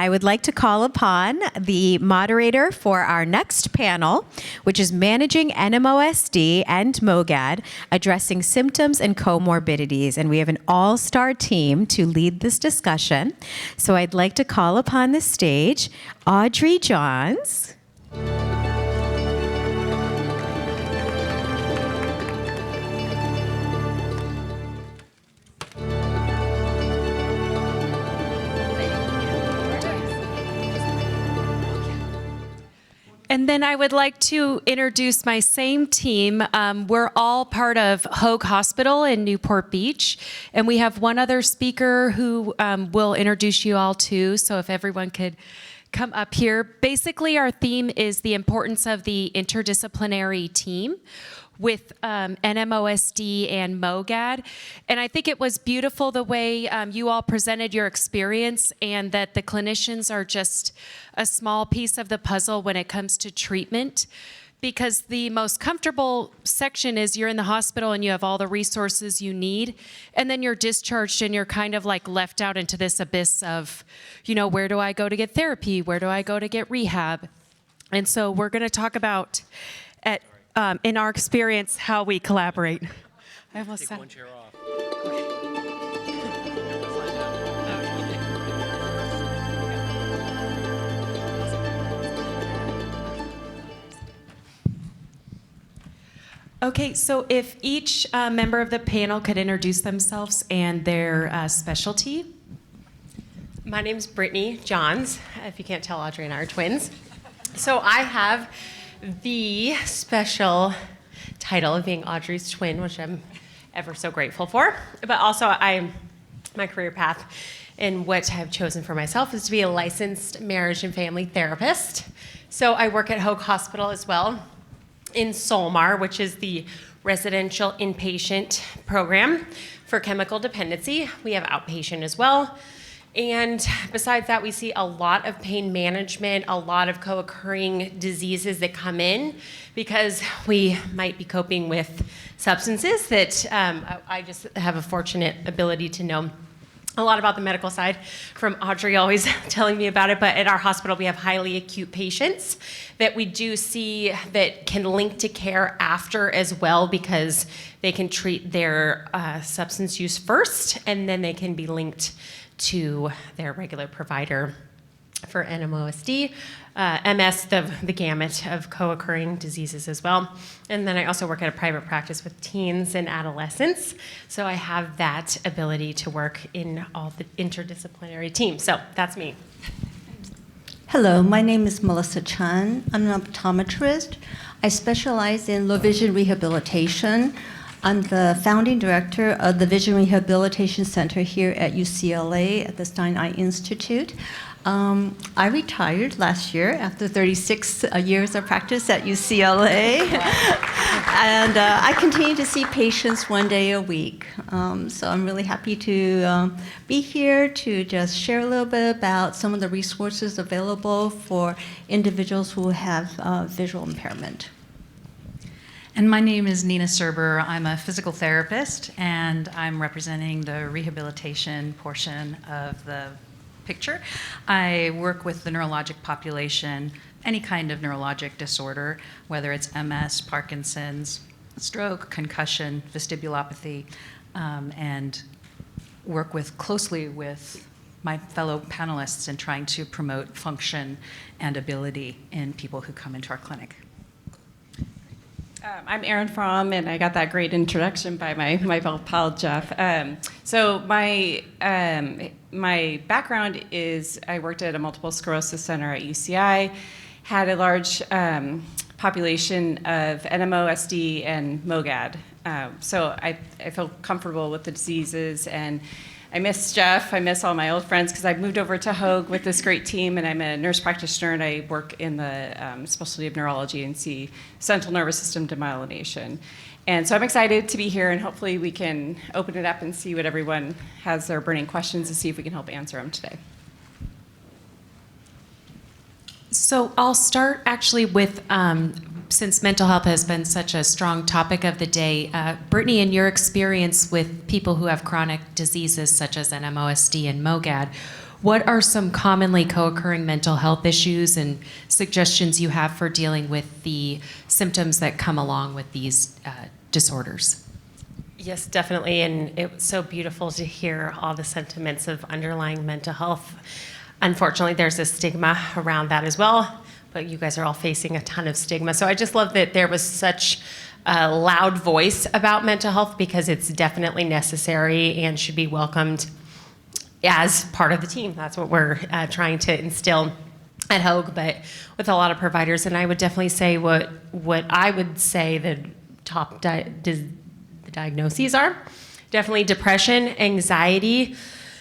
I would like to call upon the moderator for our next panel, which is Managing NMOSD and MOGAD, Addressing Symptoms and Co-morbidities. And we have an all-star team to lead this discussion. So I'd like to call upon the stage Audrey Johns. And then I would like to introduce my same team. We're all part of Hoag Hospital in Newport Beach, and we have one other speaker who will introduce you all too, so if everyone could come up here. Basically, our theme is the importance of the interdisciplinary team with NMOSD and MOGAD. And I think it was beautiful the way you all presented your experience, and that the clinicians are just a small piece of the puzzle when it comes to treatment. Because the most comfortable section is you're in the hospital and you have all the resources you need, and then you're discharged and you're kind of like left out into this abyss of, you know, where do I go to get therapy? Where do I go to get rehab? And so we're going to talk about in our experience, how we collaborate. I almost Take said. one chair off. Okay, so if each member of the panel could introduce themselves and their specialty. My name's Brittany Johns. If you can't tell, Audrey and I are twins. So I have the special title of being Audrey's twin, which I'm ever so grateful for. But also, my career path and what I've chosen for myself is to be a licensed marriage and family therapist. So I work at Hoag Hospital as well in Solmar, which is the residential inpatient program for chemical dependency. We have outpatient as well. And besides that, we see a lot of pain management, a lot of co-occurring diseases that come in because we might be coping with substances that I just have a fortunate ability to know a lot about the medical side from Audrey always telling me about it. But at our hospital, we have highly acute patients that we do see that can link to care after as well, because they can treat their substance use first, and then they can be linked to their regular provider for NMOSD, MS, the gamut of co-occurring diseases as well. And then I also work at a private practice with teens and adolescents, so I have that ability to work in all the interdisciplinary teams. So that's me. Hello, my name is Melissa Chun. I'm an optometrist. I specialize in low vision rehabilitation. I'm the founding director of the Vision Rehabilitation Center here at UCLA at the Stein Eye Institute. I retired last year after 36 years of practice at UCLA. And I continue to see patients 1 day a week. So I'm really happy to be here to just share a little bit about some of the resources available for individuals who have visual impairment. And my name is Nina Surber. I'm a physical therapist, and I'm representing the rehabilitation portion of the picture. I work with the neurologic population, any kind of neurologic disorder, whether it's MS, Parkinson's, stroke, concussion, vestibulopathy, and work closely with my fellow panelists in trying to promote function and ability in people who come into our clinic. I'm Erin Fromm, and I got that great introduction by my pal Jeff. So my background is I worked at a multiple sclerosis center at UCI, had a large population of NMOSD and MOGAD. So I feel comfortable with the diseases, and I miss Jeff. I miss all my old friends because I've moved over to Hoag with this great team, and I'm a nurse practitioner, and I work in the specialty of neurology and see central nervous system demyelination. And so I'm excited to be here, and hopefully we can open it up and see what everyone has their burning questions and see if we can help answer them today. So I'll start actually with, since mental health has been such a strong topic of the day, Brittany, in your experience with people who have chronic diseases such as NMOSD and MOGAD, what are some commonly co-occurring mental health issues and suggestions you have for dealing with the symptoms that come along with these disorders? Yes, definitely. And it was so beautiful to hear all the sentiments of underlying mental health. Unfortunately, there's a stigma around that as well, but you guys are all facing a ton of stigma. So I just love that there was such a loud voice about mental health, because it's definitely necessary and should be welcomed as part of the team. That's what we're trying to instill at Hoag, but with a lot of providers. And I would definitely say what I would say the top the diagnoses are definitely depression, anxiety,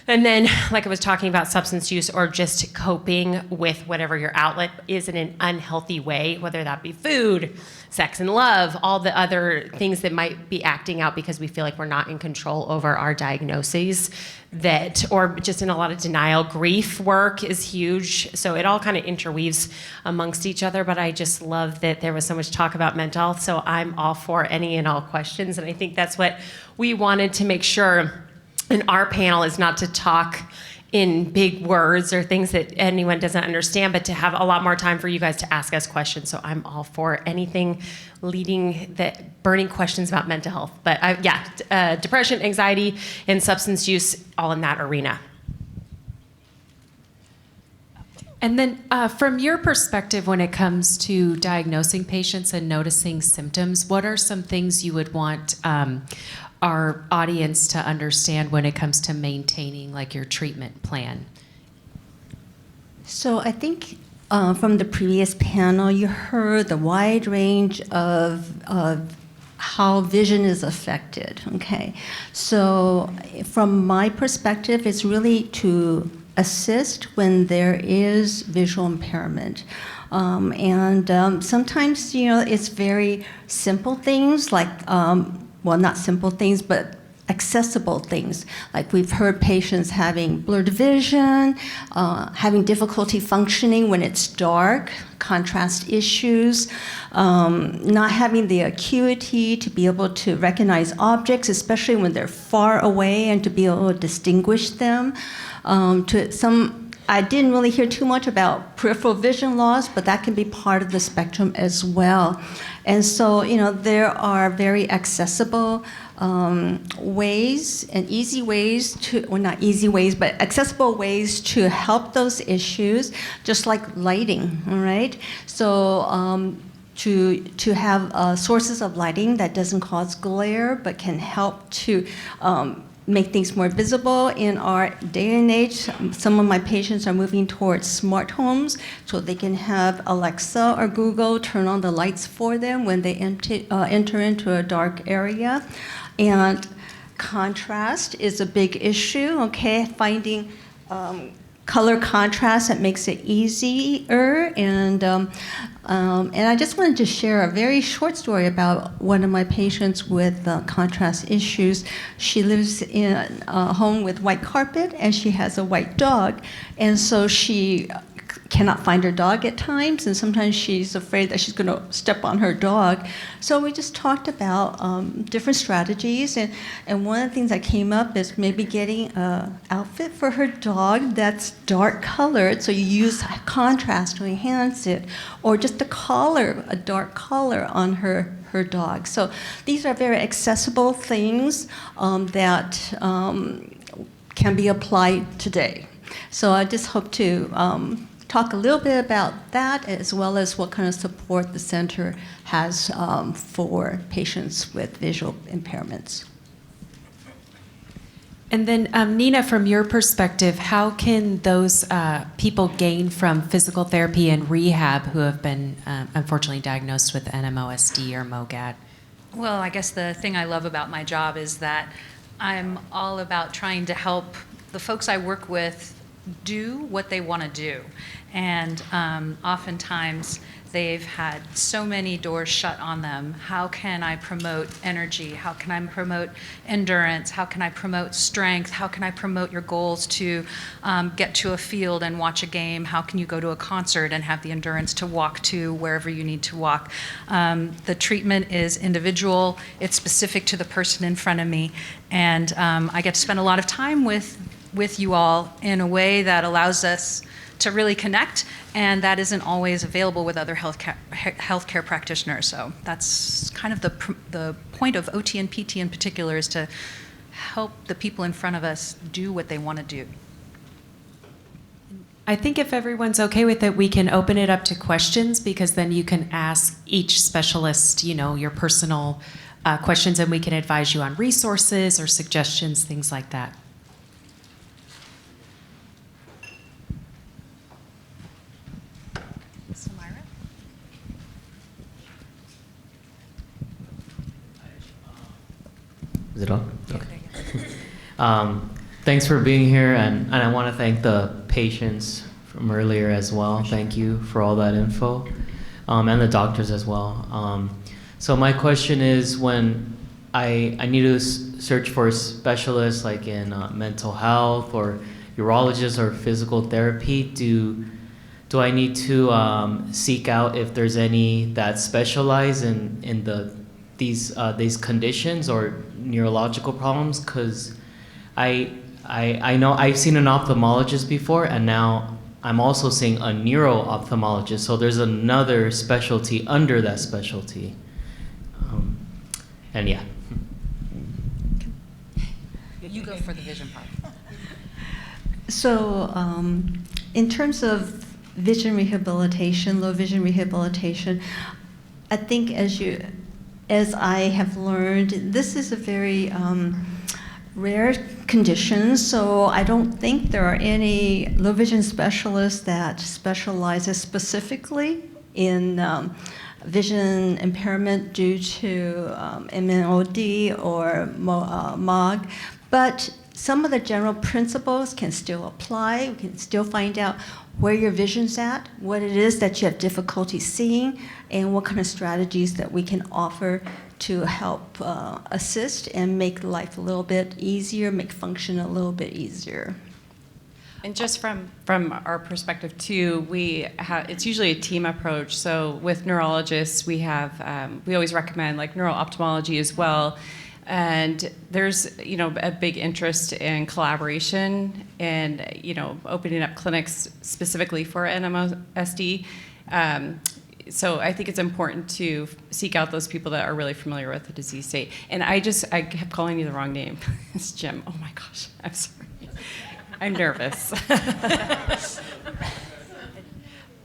and then, like I was talking about, substance use, or just coping with whatever your outlet is in an unhealthy way, whether that be food, sex and love, all the other things that might be acting out because we feel like we're not in control over our diagnoses, or just in a lot of denial. Grief work is huge. So it all kind of interweaves amongst each other, but I just love that there was so much talk about mental health. So I'm all for any and all questions. And I think that's what we wanted to make sure in our panel, is not to talk in big words or things that anyone doesn't understand, but to have a lot more time for you guys to ask us questions. So I'm all for anything burning questions about mental health. But depression, anxiety, and substance use, all in that arena. And then from your perspective, when it comes to diagnosing patients and noticing symptoms, what are some things you would want our audience to understand when it comes to maintaining like your treatment plan? So I think from the previous panel, you heard the wide range of how vision is affected, okay? So from my perspective, it's really to assist when there is visual impairment. Sometimes, it's very simple things like, well, not simple things, but accessible things. Like we've heard patients having blurred vision, having difficulty functioning when it's dark, contrast issues, not having the acuity to be able to recognize objects, especially when they're far away, and to be able to distinguish them. I didn't really hear too much about peripheral vision loss, but that can be part of the spectrum as well. And so, there are very accessible ways and easy ways not easy ways, but accessible ways to help those issues, just like lighting, all right? So to have sources of lighting that doesn't cause glare, but can help to make things more visible. In our day and age, some of my patients are moving towards smart homes, so they can have Alexa or Google turn on the lights for them when they enter into a dark area. And contrast is a big issue, okay? Finding color contrast that makes it easier. And I just wanted to share a very short story about one of my patients with contrast issues. She lives in a home with white carpet, and she has a white dog. And so she cannot find her dog at times, and sometimes she's afraid that she's going to step on her dog. So we just talked about different strategies, and one of the things that came up is maybe getting an outfit for her dog that's dark colored, so you use contrast to enhance it, or just a dark collar on her dog. So these are very accessible things that can be applied today. So I just hope to talk a little bit about that, as well as what kind of support the center has for patients with visual impairments. And then, Nina, from your perspective, how can those people gain from physical therapy and rehab who have been unfortunately diagnosed with NMOSD or MOGAD? Well, I guess the thing I love about my job is that I'm all about trying to help the folks I work with do what they want to do. And oftentimes they've had so many doors shut on them. How can I promote energy? How can I promote endurance? How can I promote strength? How can I promote your goals to get to a field and watch a game? How can you go to a concert and have the endurance to walk to wherever you need to walk? The treatment is individual. It's specific to the person in front of me. And I get to spend a lot of time with with you all in a way that allows us to really connect, and that isn't always available with other healthcare practitioners. So that's kind of the point of OT and PT in particular, is to help the people in front of us do what they want to do. I think if everyone's okay with it, we can open it up to questions, because then you can ask each specialist, your personal questions, and we can advise you on resources or suggestions, things like that. Is it on? Okay. Thanks for being here, and I want to thank the patients from earlier as well. Thank you for all that info, and the doctors as well. So my question is, when I need to search for a specialist like in mental health or urologist or physical therapy, do I need to seek out if there's any that specialize in these conditions or neurological problems? Because I know I've seen an ophthalmologist before, and now I'm also seeing a neuro-ophthalmologist. So there's another specialty under that specialty. And yeah. You go for the vision part. So in terms of vision rehabilitation, low vision rehabilitation, I think as I have learned, this is a very rare condition, so I don't think there are any low vision specialists that specializes specifically in vision impairment due to MOD or MOG, but some of the general principles can still apply. We can still find out where your vision's at, what it is that you have difficulty seeing, and what kind of strategies that we can offer to help assist and make life a little bit easier, make function a little bit easier. And just from our perspective too, it's usually a team approach. So with neurologists, we always recommend like neuro-ophthalmology as well. And there's a big interest in collaboration and opening up clinics specifically for NMOSD. So I think it's important to seek out those people that are really familiar with the disease state. And I kept calling you the wrong name. It's Jim. Oh my gosh, I'm sorry. I'm nervous.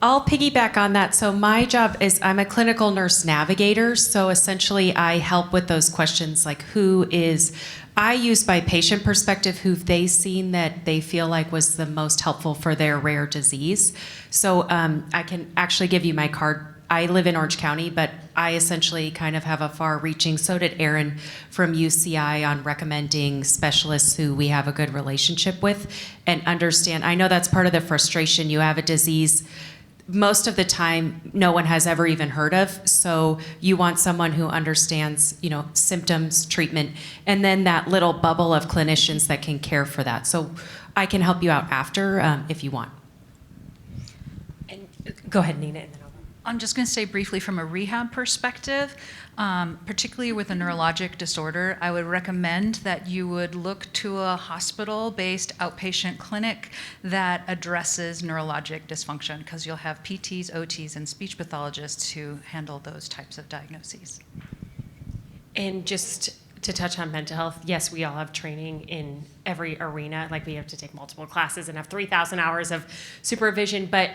I'll piggyback on that. So my job is I'm a clinical nurse navigator. So essentially I help with those questions like I use by patient perspective who they seen that they feel like was the most helpful for their rare disease. So I can actually give you my card. I live in Orange County, but I essentially kind of have a far-reaching, so did Erin from UCI, on recommending specialists who we have a good relationship with and understand. I know that's part of the frustration. You have a disease most of the time no one has ever even heard of, so you want someone who understands, symptoms, treatment, and then that little bubble of clinicians that can care for that. So I can help you out after if you want. And go ahead, Nina. And then I'm just going to say briefly from a rehab perspective, particularly with a neurologic disorder, I would recommend that you would look to a hospital-based outpatient clinic that addresses neurologic dysfunction, because you'll have PTs, OTs, and speech pathologists who handle those types of diagnoses. And just to touch on mental health, yes, we all have training in every arena. Like we have to take multiple classes and have 3,000 hours of supervision. But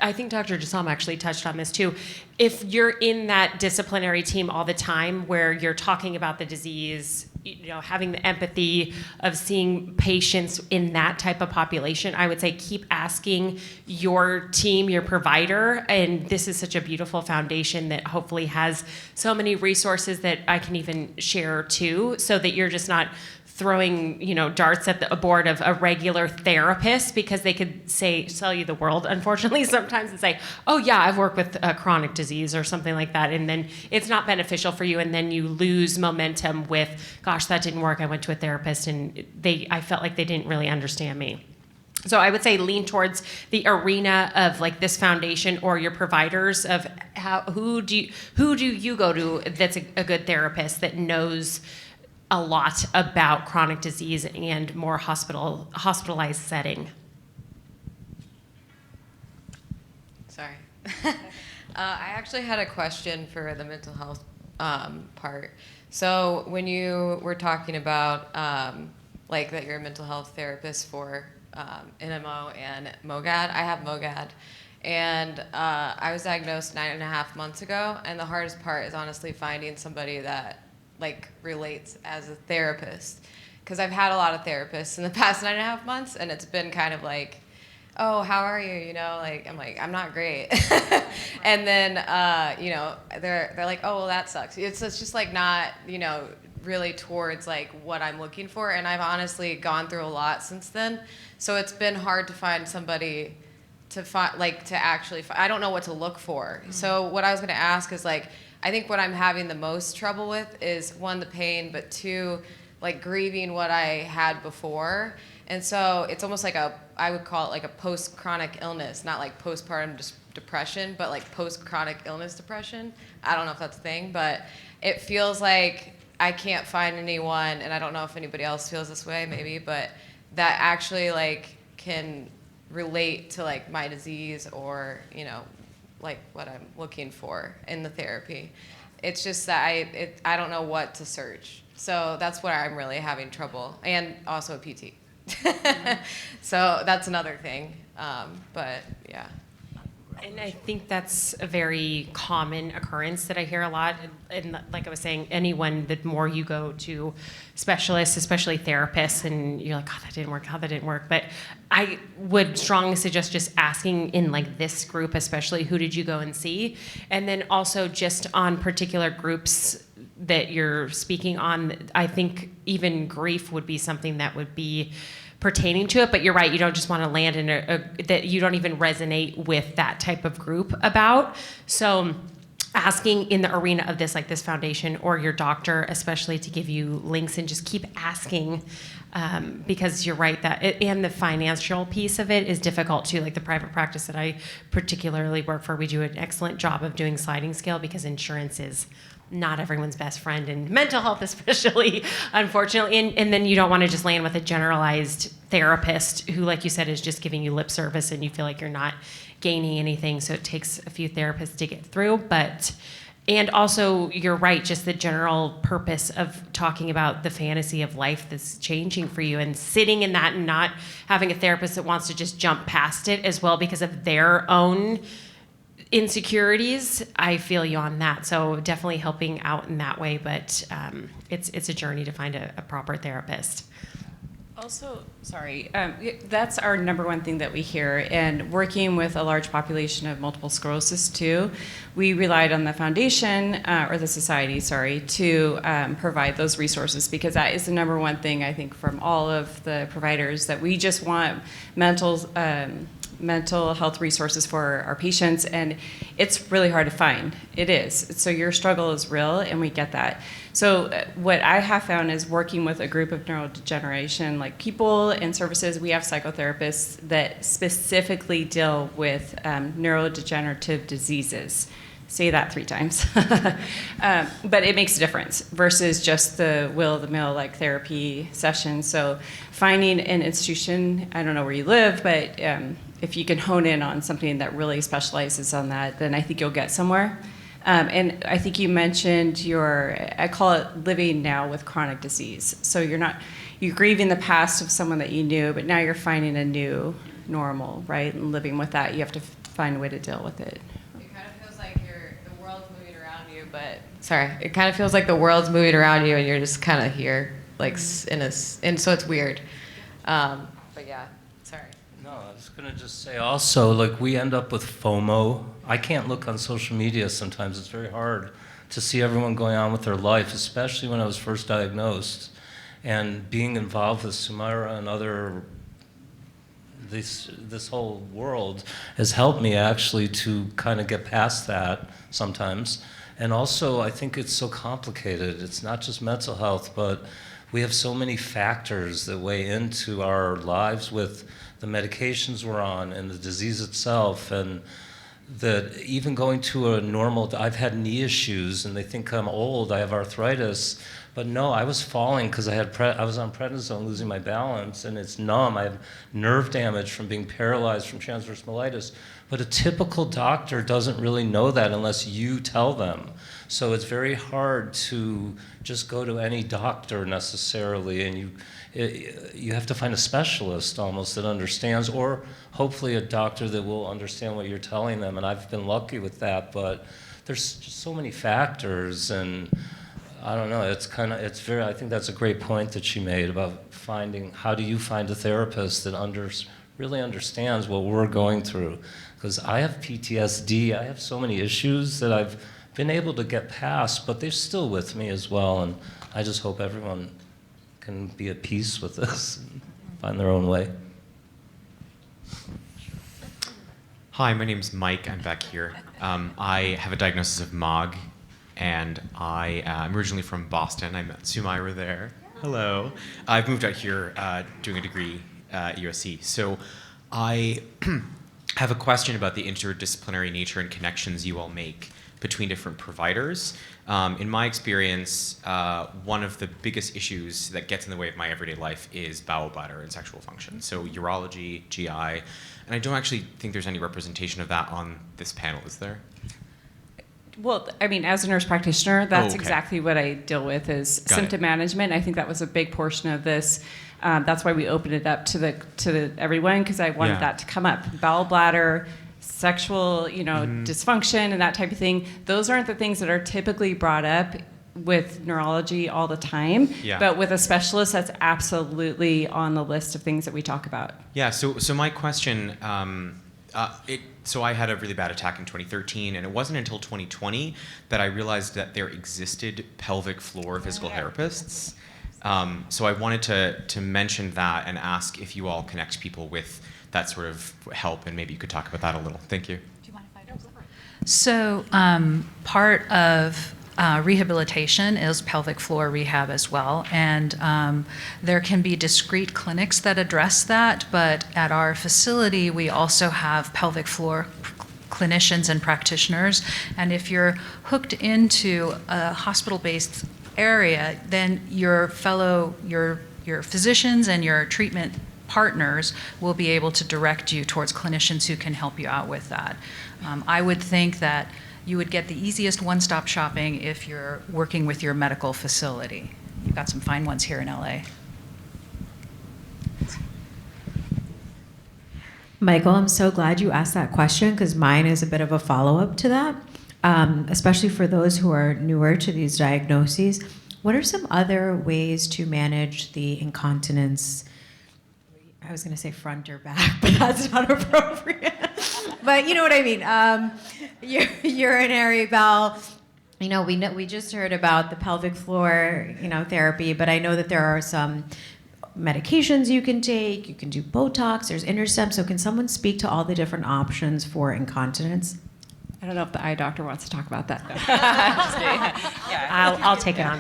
I think Dr. Jasam actually touched on this too. If you're in that disciplinary team all the time where you're talking about the disease, having the empathy of seeing patients in that type of population, I would say keep asking your team, your provider, and this is such a beautiful foundation that hopefully has so many resources that I can even share too, so that you're just not throwing darts at the board of a regular therapist, because they could sell you the world, unfortunately, sometimes, and say, oh yeah, I've worked with a chronic disease or something like that, and then it's not beneficial for you, and then you lose momentum with, gosh, that didn't work, I went to a therapist and I felt like they didn't really understand me. So I would say lean towards the arena of like this foundation or your providers of who do you go to that's a good therapist that knows a lot about chronic disease and more hospitalized setting. Sorry. I actually had a question for the mental health part. So when you were talking about like that you're a mental health therapist for NMO and MOGAD, I have MOGAD. And I was diagnosed 9.5 months ago, and the hardest part is honestly finding somebody that like relates as a therapist. Because I've had a lot of therapists in the past 9.5 months, and it's been kind of like, oh, how are you? You know, like I'm I'm not great. And then you know, they're like, oh, well, that sucks. It's just like not, you know, really towards like what I'm looking for. And I've honestly gone through a lot since then, so it's been hard to find somebody to find like to actually. I don't know what to look for. Mm-hmm. So what I was going to ask is like, I think what I'm having the most trouble with is one, the pain, but two, like grieving what I had before. And so it's almost like I would call it like a post-chronic illness, not like postpartum depression, but like post-chronic illness depression. I don't know if that's a thing, but it feels like I can't find anyone, and I don't know if anybody else feels this way, maybe, but that actually like can relate to like my disease or, you know, like what I'm looking for in the therapy. It's just that I don't know what to search. So that's where I'm really having trouble, and also a PT. So that's another thing, but yeah. And I think that's a very common occurrence that I hear a lot. And like I was saying, the more you go to specialists, especially therapists, and you're like, oh, that didn't work. But I would strongly suggest just asking in like this group, especially, who did you go and see? And then also just on particular groups that you're speaking on, I think even grief would be something that would be pertaining to it. But you're right, you don't just want to land in that you don't even resonate with that type of group about. So asking in the arena of this, like this foundation or your doctor, especially, to give you links, and just keep asking, because you're right that and the financial piece of it is difficult too. Like the private practice that I particularly work for, we do an excellent job of doing sliding scale, because insurance is not everyone's best friend, and mental health especially, unfortunately. And then you don't want to just land with a generalized therapist who, like you said, is just giving you lip service, and you feel like you're not gaining anything. So it takes a few therapists to get through. And also, you're right, just the general purpose of talking about the fantasy of life that's changing for you, and sitting in that, and not having a therapist that wants to just jump past it as well because of their own insecurities. I feel you on that. So definitely helping out in that way, but it's a journey to find a proper therapist. Also, sorry, that's our number one thing that we hear. And working with a large population of multiple sclerosis too, we relied on the foundation, or the society, sorry, to provide those resources, because that is the number one thing I think from all of the providers, that we just want mental health resources for our patients, and it's really hard to find. It is. So your struggle is real, and we get that. So what I have found is working with a group of neurodegeneration like people and services. We have psychotherapists that specifically deal with neurodegenerative diseases. Say that 3 times. But it makes a difference versus just the will-of-the-mill like therapy session. So finding an institution, I don't know where you live, but if you can hone in on something that really specializes on that, then I think you'll get somewhere. And I think you mentioned I call it living now with chronic disease. So you're grieving the past of someone that you knew, but now you're finding a new normal, right? And living with that, you have to find a way to deal with it. It kind of feels like the world's moving around you, but sorry, it kind of feels like the world's moving around you, and you're just kind of here, like and so it's weird. But yeah, sorry. No, I was going to just say also, like, we end up with FOMO. I can't look on social media sometimes. It's very hard to see everyone going on with their life, especially when I was first diagnosed. And being involved with CEEAA and other, this whole world has helped me actually to kind of get past that sometimes. And also, I think it's so complicated. It's not just mental health, but we have so many factors that weigh into our lives with the medications we're on and the disease itself, and that even going to I've had knee issues and they think I'm old, I have arthritis, But no, I was falling because I was on prednisone, losing my balance, and it's numb. I have nerve damage from being paralyzed from transverse myelitis. But a typical doctor doesn't really know that unless you tell them. So it's very hard to just go to any doctor necessarily, and you have to find a specialist almost that understands, or hopefully a doctor that will understand what you're telling them. And I've been lucky with that, but there's just so many factors, and I don't know, I think that's a great point that she made about how do you find a therapist that really understands what we're going through? Because I have PTSD, I have so many issues that I've been able to get past, but they're still with me as well, and I just hope everyone can be at peace with this and find their own way. Hi, my name's Mike. I'm back here. I have a diagnosis of MOG, and I'm originally from Boston. I met Sumaira there. Hello. I've moved out here doing a degree at USC. So I have a question about the interdisciplinary nature and connections you all make between different providers. In my experience, one of the biggest issues that gets in the way of my everyday life is bowel, bladder, and sexual function. So urology, GI, and I don't actually think there's any representation of that on this panel, is there? Well, I mean, as a nurse practitioner, that's okay. exactly what I deal with is Got symptom it. management. I think that was a big portion of this. That's why we opened it up to everyone, because I wanted that to come up. Bowel, bladder, sexual, dysfunction and that type of thing. Those aren't the things that are typically brought up with neurology all the time. Yeah. But with a specialist, that's absolutely on the list of things that we talk about. Yeah, so my question, so I had a really bad attack in 2013, and it wasn't until 2020 that I realized that there existed pelvic floor physical therapists. So I wanted to mention that and ask if you all connect people with that sort of help, and maybe you could talk about that a little. Thank you. So part of rehabilitation is pelvic floor rehab as well, and there can be discrete clinics that address that, but at our facility we also have pelvic floor clinicians and practitioners, and if you're hooked into a hospital-based area, then your physicians and your treatment partners will be able to direct you towards clinicians who can help you out with that. I would think that you would get the easiest one-stop shopping if you're working with your medical facility. You've got some fine ones here in LA. Michael, I'm so glad you asked that question because mine is a bit of a follow-up to that, especially for those who are newer to these diagnoses. What are some other ways to manage the incontinence? I was going to say front or back, but that's not appropriate. But you know what I mean. Urinary bowel. We just heard about the pelvic floor, therapy, but I know that there are some medications you can take. You can do Botox. There's Intercept. So can someone speak to all the different options for incontinence? I don't know if the eye doctor wants to talk about that. I'll take it on.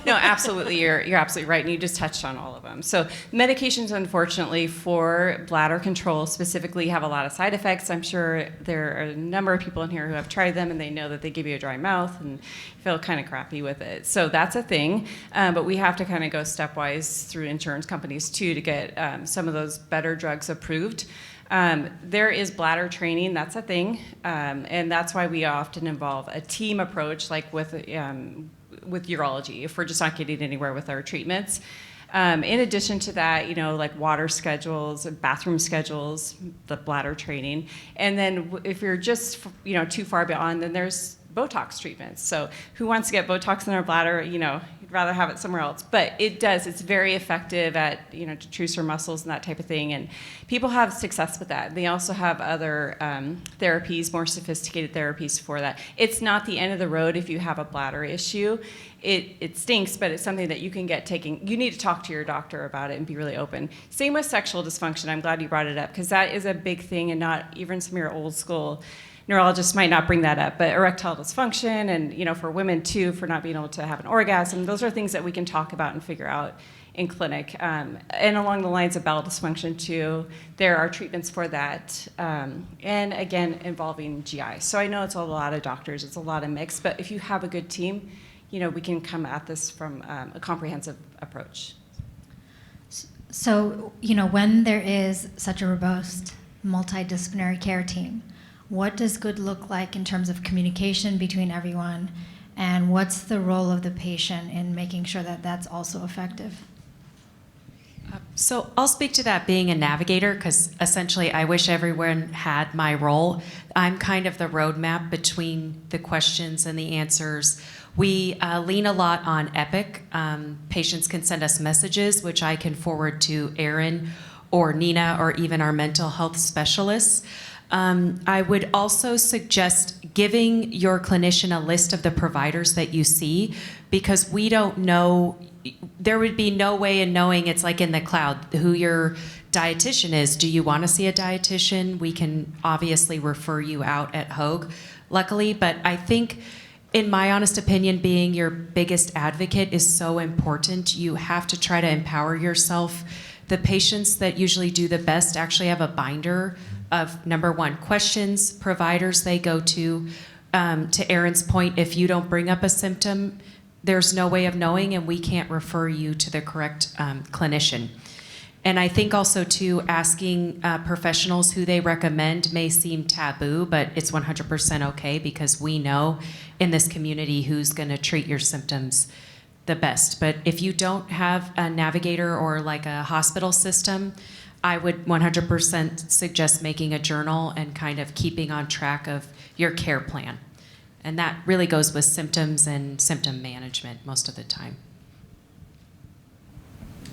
No, absolutely. You're absolutely right, and you just touched on all of them. So medications, unfortunately, for bladder control specifically have a lot of side effects. I'm sure there are a number of people in here who have tried them, and they know that they give you a dry mouth and feel kind of crappy with it. So that's a thing, but we have to kind of go stepwise through insurance companies, too, to get some of those better drugs approved. There is bladder training, that's a thing, and that's why we often involve a team approach, like with urology, if we're just not getting anywhere with our treatments. In addition to that, like water schedules, bathroom schedules, the bladder training, and then if you're just, too far beyond, then there's Botox treatments. So who wants to get Botox in their bladder? You'd rather have it somewhere else. But it's very effective at, to truce your muscles and that type of thing. And people have success with that. They also have other therapies, more sophisticated therapies for that. It's not the end of the road if you have a bladder issue. It stinks, but it's something that you can get taken. You need to talk to your doctor about it and be really open. Same with sexual dysfunction. I'm glad you brought it up because that is a big thing, and not even some of your old school neurologists might not bring that up, but erectile dysfunction and, for women too, for not being able to have an orgasm, those are things that we can talk about and figure out in clinic. And along the lines of bowel dysfunction too, there are treatments for that. And again, involving GI. So I know it's a lot of doctors, it's a lot of mix, but if you have a good team, we can come at this from a comprehensive approach. So, when there is such a robust multidisciplinary care team, what does good look like in terms of communication between everyone, and what's the role of the patient in making sure that that's also effective? So I'll speak to that being a navigator, because essentially I wish everyone had my role. I'm kind of the roadmap between the questions and the answers. We lean a lot on Epic. Patients can send us messages, which I can forward to Erin or Nina or even our mental health specialists. I would also suggest giving your clinician a list of the providers that you see, because we don't know, there would be no way in knowing, it's like in the cloud, who your dietitian is. Do you want to see a dietitian? We can obviously refer you out at Hoag, luckily, but I think, in my honest opinion, being your biggest advocate is so important. You have to try to empower yourself. The patients that usually do the best actually have a binder of, number one, questions, providers they go to. To Erin's point, if you don't bring up a symptom, there's no way of knowing, and we can't refer you to the correct clinician. And I think also too, asking professionals who they recommend may seem taboo, but it's 100% okay, because we know in this community who's going to treat your symptoms the best. But if you don't have a navigator or like a hospital system, I would 100% suggest making a journal and kind of keeping on track of your care plan. And that really goes with symptoms and symptom management most of the time.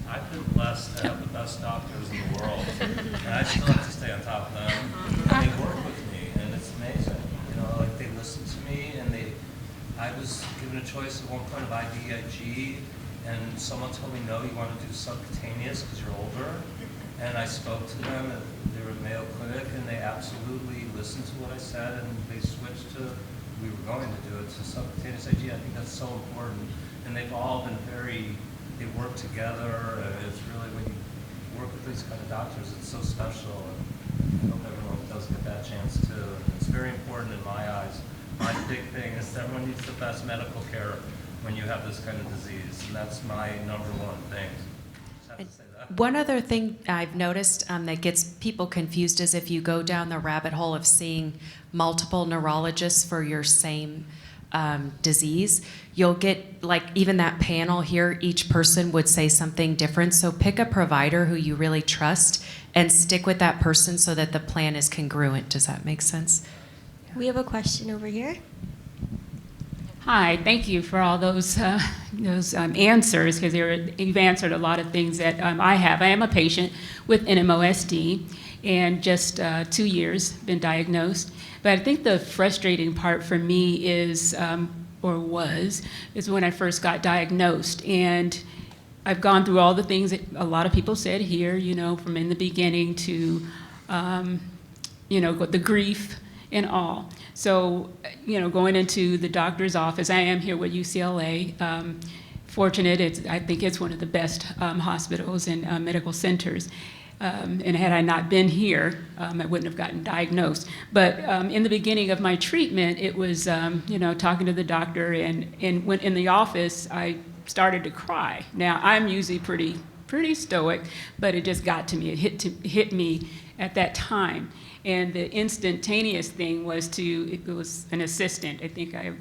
I've been blessed to have the best doctors in the world, and I still have to stay on top of them. And they work with me, and it's amazing. Like they listen to me, and I was given a choice at one point of IVIG, and someone told me, no, you want to do subcutaneous because you're older. And I spoke to them, and they were at Mayo Clinic, and they absolutely listened to what I said, and they switched to, we were going to do it, to subcutaneous IG. I think that's so important. And they've all been they work together, and it's really, when you work with these kind of doctors, it's so special, and I hope everyone does get that chance too. It's very important in my eyes. My big thing is that everyone needs the best medical care when you have this kind of disease, and that's my number one thing. Just have to say that. One other thing I've noticed that gets people confused is if you go down the rabbit hole of seeing multiple neurologists for your same disease, you'll get, like, even that panel here, each person would say something different. So pick a provider who you really trust and stick with that person so that the plan is congruent. Does that make sense? We have a question over here. Hi, thank you for all those answers, because you've answered a lot of things that I have. I am a patient with NMOSD, and just 2 years been diagnosed. But I think the frustrating part for me is, is when I first got diagnosed. And I've gone through all the things that a lot of people said here, from in the beginning to, the grief and all. So, going into the doctor's office, I am here with UCLA. Fortunate, I think it's one of the best hospitals and medical centers. And had I not been here, I wouldn't have gotten diagnosed. But in the beginning of my treatment, it was, talking to the doctor, and when in the office, I started to cry. Now, I'm usually pretty stoic, but it just got to me. It hit me at that time. And the instantaneous thing was it was an assistant. I think I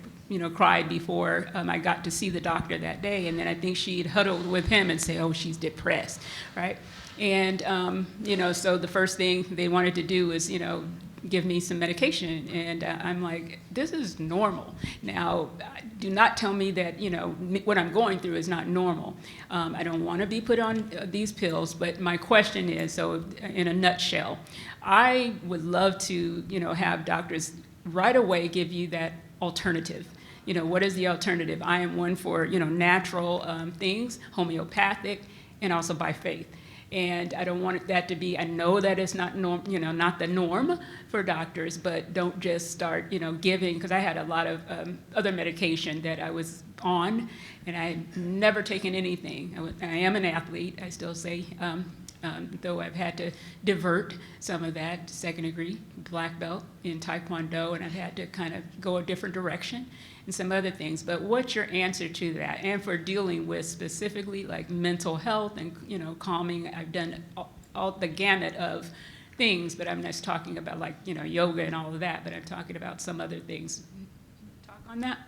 cried before I got to see the doctor that day. And then I think she'd huddled with him and say, oh, she's depressed, right? And, so the first thing they wanted to do was, give me some medication. And I'm like, this is normal. Now, do not tell me that, what I'm going through is not normal. I don't want to be put on these pills, but my question is, so in a nutshell, I would love to, have doctors right away give you that alternative. What is the alternative? I am one for, natural things, homeopathic, and also by faith. And I don't want that to be, I know that it's not not the norm for doctors, but don't just start, giving, because I had a lot of other medication that I was on, and I had never taken anything. I am an athlete, I still say though I've had to divert some of that, second degree black belt in Taekwondo, and I've had to kind of go a different direction and some other things. But what's your answer to that? And for dealing with specifically like mental health and, calming, I've done all the gamut of things, but I'm just talking about like, yoga and all of that, but I'm talking about some other things. Talk on that?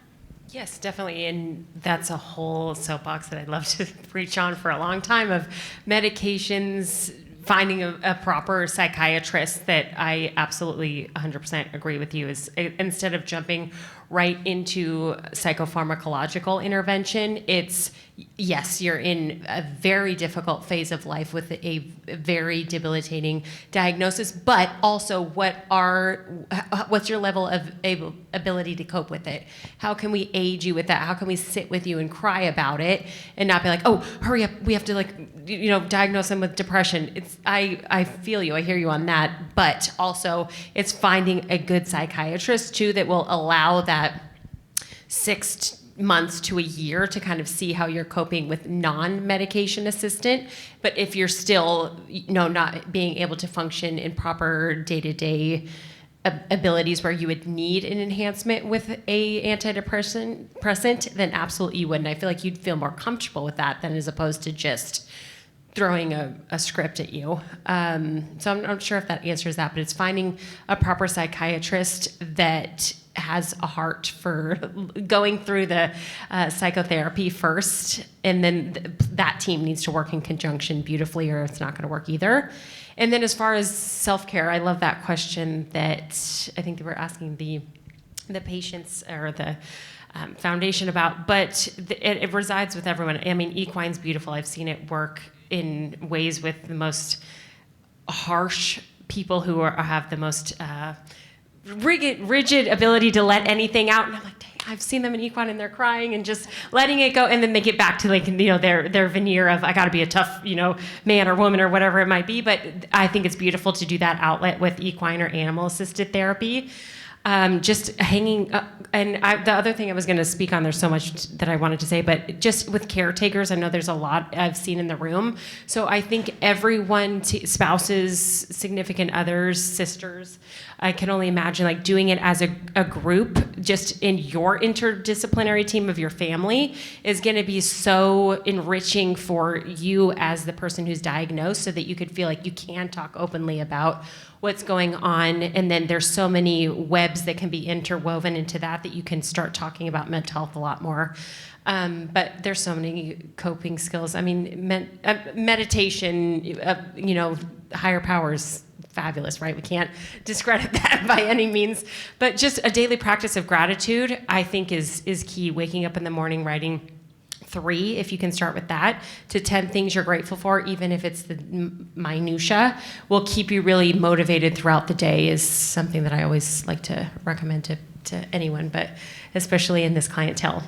Yes, definitely. And that's a whole soapbox that I'd love to preach on for a long time of medications, finding a proper psychiatrist that I absolutely 100% agree with you is instead of jumping right into psychopharmacological intervention, it's yes, you're in a very difficult phase of life with a very debilitating diagnosis, but also what's your level of ability to cope with it? How can we aid you with that? How can we sit with you and cry about it and not be like, oh, hurry up, we have to diagnose them with depression. I feel you, I hear you on that, but also it's finding a good psychiatrist too that will allow that 6 months to a year to kind of see how you're coping with non-medication assistant. But if you're still, not being able to function in proper day-to-day abilities where you would need an enhancement with a antidepressant, then absolutely you wouldn't. I feel like you'd feel more comfortable with that than as opposed to just throwing a script at you. So I'm not sure if that answers that, but it's finding a proper psychiatrist that has a heart for going through the psychotherapy first, and then that team needs to work in conjunction beautifully or it's not going to work either. And then as far as self-care, I love that question that I think they were asking the patients or the foundation about, but it resides with everyone. I mean, equine's beautiful. I've seen it work in ways with the most harsh people who have the most rigid ability to let anything out. And I'm like, dang, I've seen them in equine and they're crying and just letting it go. And then they get back to their veneer of, I got to be a tough, man or woman or whatever it might be. But I think it's beautiful to do that outlet with equine or animal assisted therapy. Just hanging up. And the other thing I was going to speak on, there's so much that I wanted to say, but just with caretakers, I know there's a lot I've seen in the room. So I think everyone, spouses, significant others, sisters, I can only imagine doing it as a group, just in your interdisciplinary team of your family is going to be so enriching for you as the person who's diagnosed, so that you could feel like you can talk openly about what's going on. And then there's so many webs that can be interwoven into that you can start talking about mental health a lot more. But there's so many coping skills. I mean, meditation, higher powers, fabulous, right? We can't discredit that by any means. But just a daily practice of gratitude, I think is key. Waking up in the morning, writing 3, if you can start with that, to 10 things you're grateful for, even if it's the minutia, will keep you really motivated throughout the day, is something that I always like to recommend to anyone, but especially in this clientele.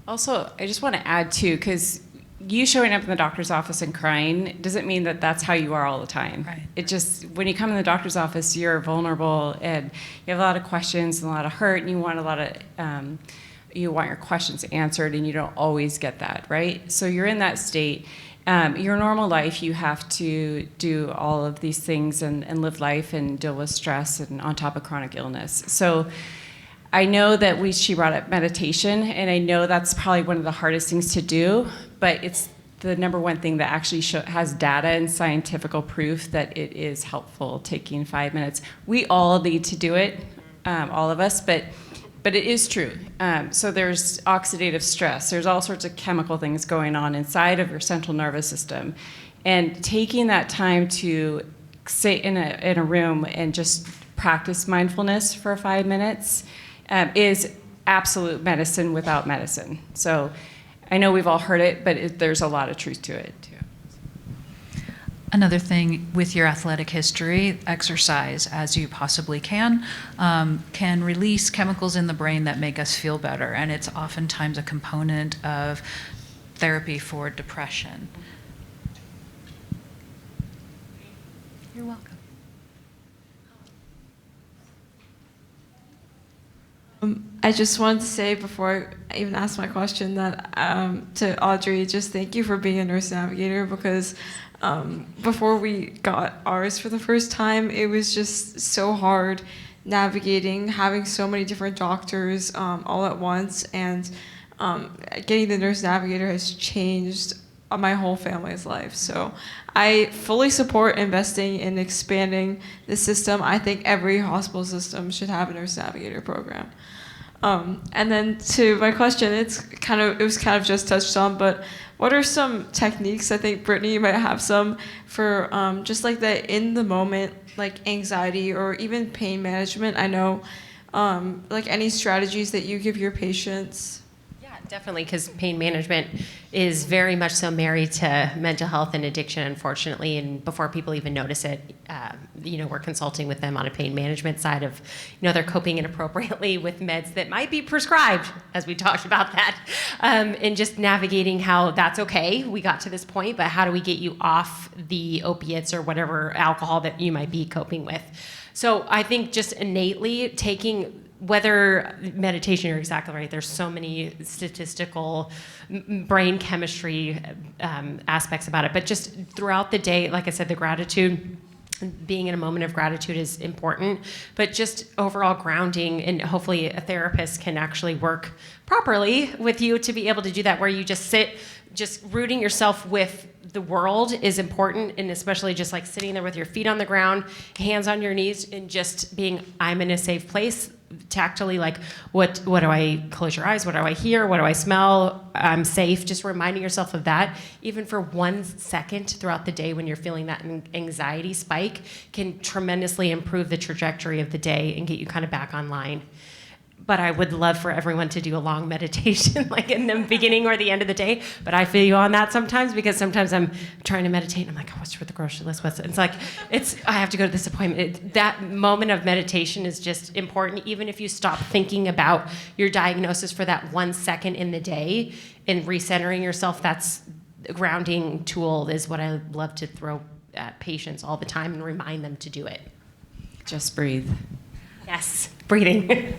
Also, I just want to add too, because you showing up in the doctor's office and crying doesn't mean that that's how you are all the time. Right. It just, when you come in the doctor's office, you're vulnerable and you have a lot of questions and a lot of hurt, and you want you want your questions answered, and you don't always get that, right? So you're in that state. Your normal life, you have to do all of these things and live life and deal with stress and on top of chronic illness. So I know that she brought up meditation, and I know that's probably one of the hardest things to do, but it's the number one thing that actually has data and scientific proof that it is helpful, taking 5 minutes. We all need to do it, all of us, but it is true. So there's oxidative stress. There's all sorts of chemical things going on inside of your central nervous system. And taking that time to sit in a room and just practice mindfulness for 5 minutes is absolute medicine without medicine. So I know we've all heard it, but there's a lot of truth to it too. Another thing with your athletic history, exercise as you possibly can release chemicals in the brain that make us feel better. And it's oftentimes a component of therapy for depression. You're welcome. I just wanted to say before I even asked my question that to Audrey, just thank you for being a nurse navigator, because before we got ours for the first time, it was just so hard navigating, having so many different doctors all at once, and getting the nurse navigator has changed my whole family's life. So I fully support investing in expanding the system. I think every hospital system should have a nurse navigator program. And then to my question, it was kind of just touched on, but what are some techniques? I think Brittany, you might have some for just like the in the moment, like anxiety or even pain management. I know, like any strategies that you give your patients. Definitely, because pain management is very much so married to mental health and addiction, unfortunately. And before people even notice it, we're consulting with them on a pain management side of, they're coping inappropriately with meds that might be prescribed, as we talked about that, and just navigating how that's okay. We got to this point, but how do we get you off the opiates or whatever alcohol that you might be coping with? So I think just innately taking, whether meditation, you're exactly right. There's so many statistical brain chemistry aspects about it. But just throughout the day, like I said, the gratitude, being in a moment of gratitude is important. But just overall grounding, and hopefully a therapist can actually work properly with you to be able to do that, where you just sit, just rooting yourself with the world is important, and especially just like sitting there with your feet on the ground, hands on your knees, and just being, I'm in a safe place. Tactily, like what do I, close your eyes, what do I hear, what do I smell, I'm safe. Just reminding yourself of that, even for 1 second throughout the day when you're feeling that anxiety spike, can tremendously improve the trajectory of the day and get you kind of back online. But I would love for everyone to do a long meditation, like in the beginning or the end of the day. But I feel you on that sometimes, because sometimes I'm trying to meditate and I'm like, oh, what's with the grocery list? I have to go to this appointment. That moment of meditation is just important. Even if you stop thinking about your diagnosis for that 1 second in the day and recentering yourself, that's a grounding tool, is what I love to throw at patients all the time and remind them to do it. Just breathe. Yes, breathing.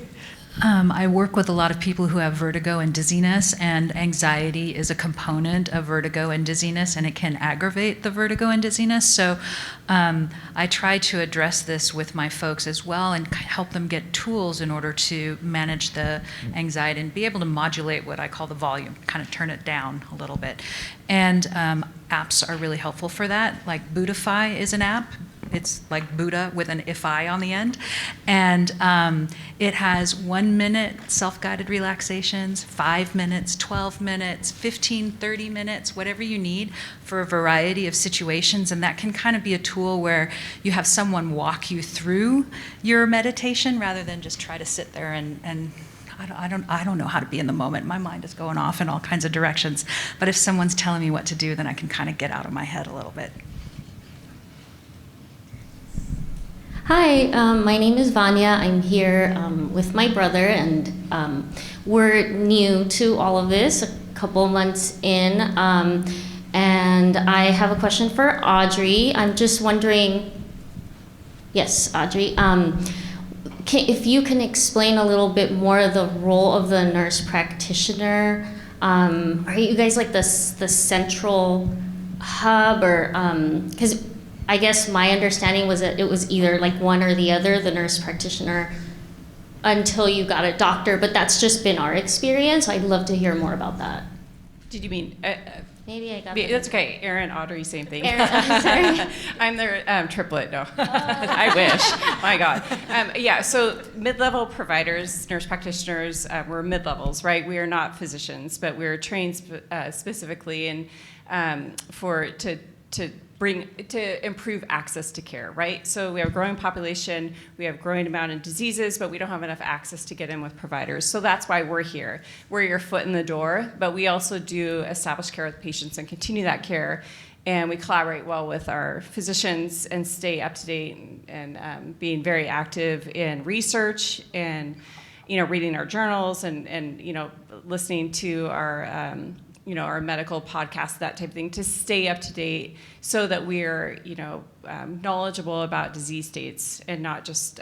I work with a lot of people who have vertigo and dizziness, and anxiety is a component of vertigo and dizziness, and it can aggravate the vertigo and dizziness. So I try to address this with my folks as well and help them get tools in order to manage the anxiety and be able to modulate what I call the volume, kind of turn it down a little bit. And apps are really helpful for that. Like Buddhify is an app. It's like Buddha with an if-I on the end. And it has 1 minute self-guided relaxations, 5 minutes, 12 minutes, 15, 30 minutes, whatever you need for a variety of situations. And that can kind of be a tool where you have someone walk you through your meditation rather than just try to sit there and I don't know how to be in the moment. My mind is going off in all kinds of directions. But if someone's telling me what to do, then I can kind of get out of my head a little bit. Hi, my name is Vanya. I'm here with my brother, and we're new to all of this, a couple months in. And I have a question for Audrey. I'm just wondering, yes, Audrey, if you can explain a little bit more the role of the nurse practitioner. Are you guys like the central hub, or because I guess my understanding was that it was either like one or the other, the nurse practitioner, until you got a doctor, but that's just been our experience. I'd love to hear more about that. Did you mean? Maybe I got That's okay. Erin, Audrey, same thing. Erin, sorry. I'm their triplet. No, I wish. My God. Yeah. So mid-level providers, nurse practitioners, we're mid-levels, right? We are not physicians, but we're trained specifically to improve access to care, right? So we have a growing population, we have a growing amount of diseases, but we don't have enough access to get in with providers. So that's why we're here. We're your foot in the door, but we also do establish care with patients and continue that care. And we collaborate well with our physicians and stay up to date and being very active in research and, reading our journals and listening to our our medical podcasts, that type of thing, to stay up to date so that we're, knowledgeable about disease states and not just,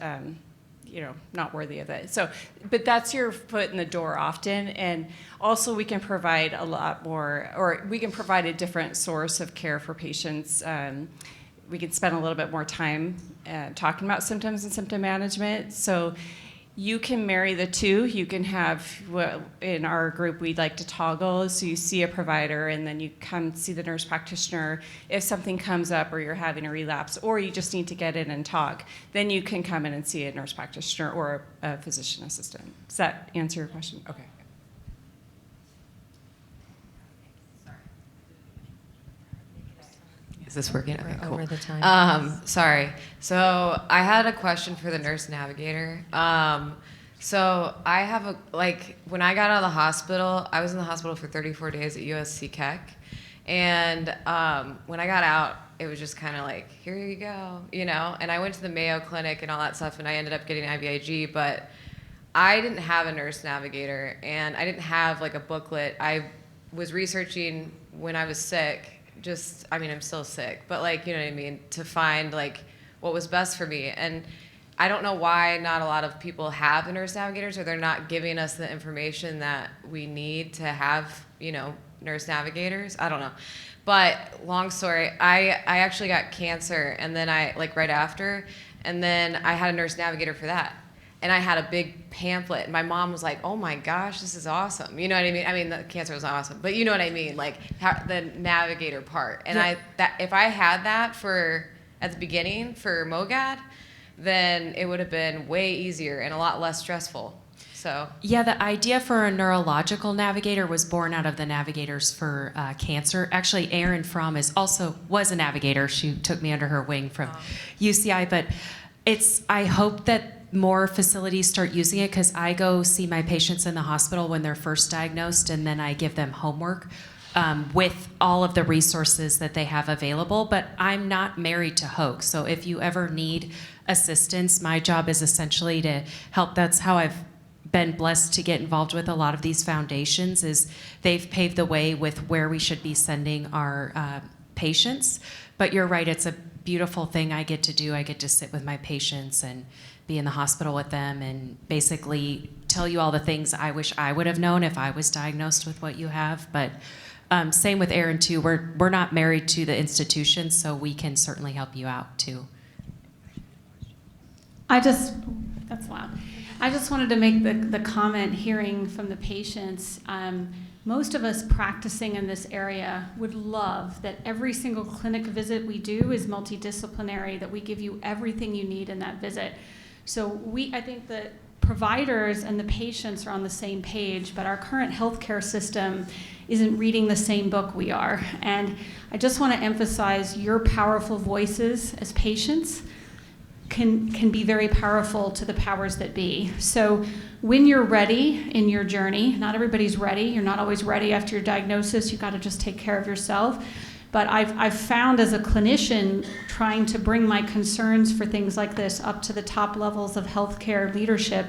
not worthy of it. So, but that's your foot in the door often. And also we can provide a lot more, or we can provide a different source of care for patients. We could spend a little bit more time talking about symptoms and symptom management. So you can marry the two. You can have, in our group, we'd like to toggle. So you see a provider and then you come see the nurse practitioner. If something comes up or you're having a relapse or you just need to get in and talk, then you can come in and see a nurse practitioner or a physician assistant. Does that answer your question? Okay. Is this working? Okay, cool. Over the time. Sorry. So I had a question for the nurse navigator. So I have when I got out of the hospital, I was in the hospital for 34 days at USC Keck. And when I got out, it was just kind of like, here you go, And I went to the Mayo Clinic and all that stuff, and I ended up getting IVIG, but I didn't have a nurse navigator, and I didn't have a booklet. I was researching when I was sick. I'm still sick, but you know what I mean, to find what was best for me. And I don't know why not a lot of people have the nurse navigators, or they're not giving us the information that we need to have, nurse navigators. I don't know. But long story, I actually got cancer, and then right after, and then I had a nurse navigator for that. And I had a big pamphlet, and my mom was like, oh my gosh, this is awesome. You know what I mean? I mean, the cancer was awesome, but you know what I mean? The navigator part. And if I had that at the beginning for MOGAD, then it would have been way easier and a lot less stressful. So. Yeah, the idea for a neurological navigator was born out of the navigators for cancer. Actually, Erin Fromm was a navigator. She took me under her wing from UCI, but I hope that more facilities start using it, because I go see my patients in the hospital when they're first diagnosed, and then I give them homework with all of the resources that they have available. But I'm not married to Hoag, so if you ever need assistance, my job is essentially to help. That's how I've been blessed to get involved with a lot of these foundations, is they've paved the way with where we should be sending our patients. But you're right, it's a beautiful thing I get to do. I get to sit with my patients and be in the hospital with them and basically tell you all the things I wish I would have known if I was diagnosed with what you have. But same with Erin too. We're not married to the institution, so we can certainly help you out too. That's loud. I just wanted to make the comment, hearing from the patients. Most of us practicing in this area would love that every single clinic visit we do is multidisciplinary, that we give you everything you need in that visit. So I think that providers and the patients are on the same page, but our current healthcare system isn't reading the same book we are. And I just want to emphasize your powerful voices as patients can be very powerful to the powers that be. So when you're ready in your journey, not everybody's ready. You're not always ready after your diagnosis. You've got to just take care of yourself. But I've found as a clinician, trying to bring my concerns for things like this up to the top levels of healthcare leadership,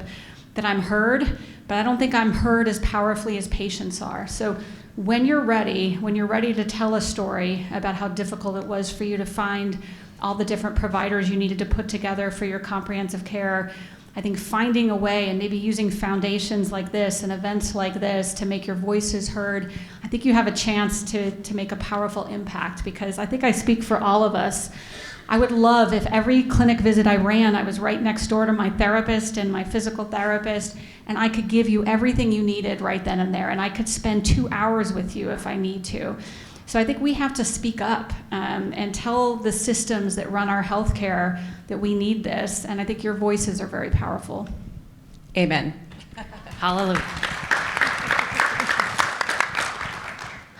that I'm heard, but I don't think I'm heard as powerfully as patients are. So when you're ready to tell a story about how difficult it was for you to find all the different providers you needed to put together for your comprehensive care, I think finding a way and maybe using foundations like this and events like this to make your voices heard, I think you have a chance to make a powerful impact, because I think I speak for all of us. I would love if every clinic visit I ran, I was right next door to my therapist and my physical therapist, and I could give you everything you needed right then and there, and I could spend 2 hours with you if I need to. So I think we have to speak up and tell the systems that run our healthcare that we need this, and I think your voices are very powerful. Amen. Hallelujah.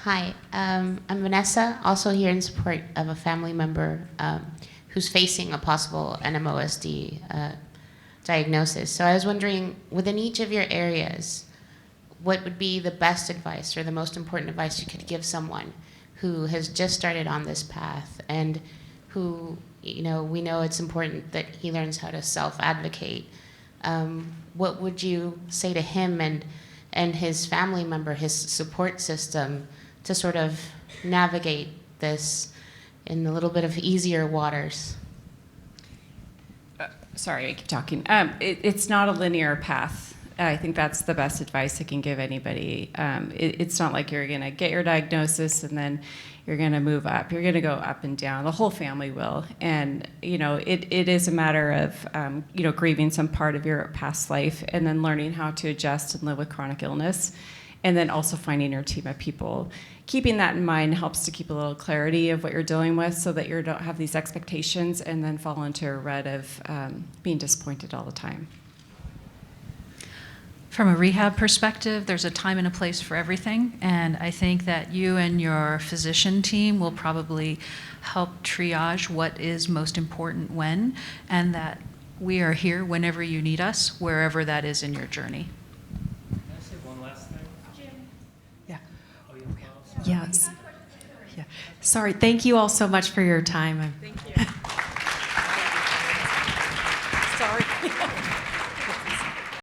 Hi, I'm Vanessa, also here in support of a family member who's facing a possible NMOSD diagnosis. So I was wondering, within each of your areas, what would be the best advice or the most important advice you could give someone who has just started on this path and who, we know it's important that he learns how to self-advocate. What would you say to him and his family member, his support system, to sort of navigate this in a little bit of easier waters? Sorry, I keep talking. It's not a linear path. I think that's the best advice I can give anybody. It's not like you're going to get your diagnosis and then you're going to move up. You're going to go up and down. The whole family will. And, it is a matter of, grieving some part of your past life and then learning how to adjust and live with chronic illness. And then also finding your team of people. Keeping that in mind helps to keep a little clarity of what you're dealing with so that you don't have these expectations and then fall into a rut of being disappointed all the time. From a rehab perspective, there's a time and a place for everything, and I think that you and your physician team will probably help triage what is most important when, and that we are here whenever you need us, wherever that is in your journey. Yes. Yeah. Sorry. Thank you all so much for your time. Thank you.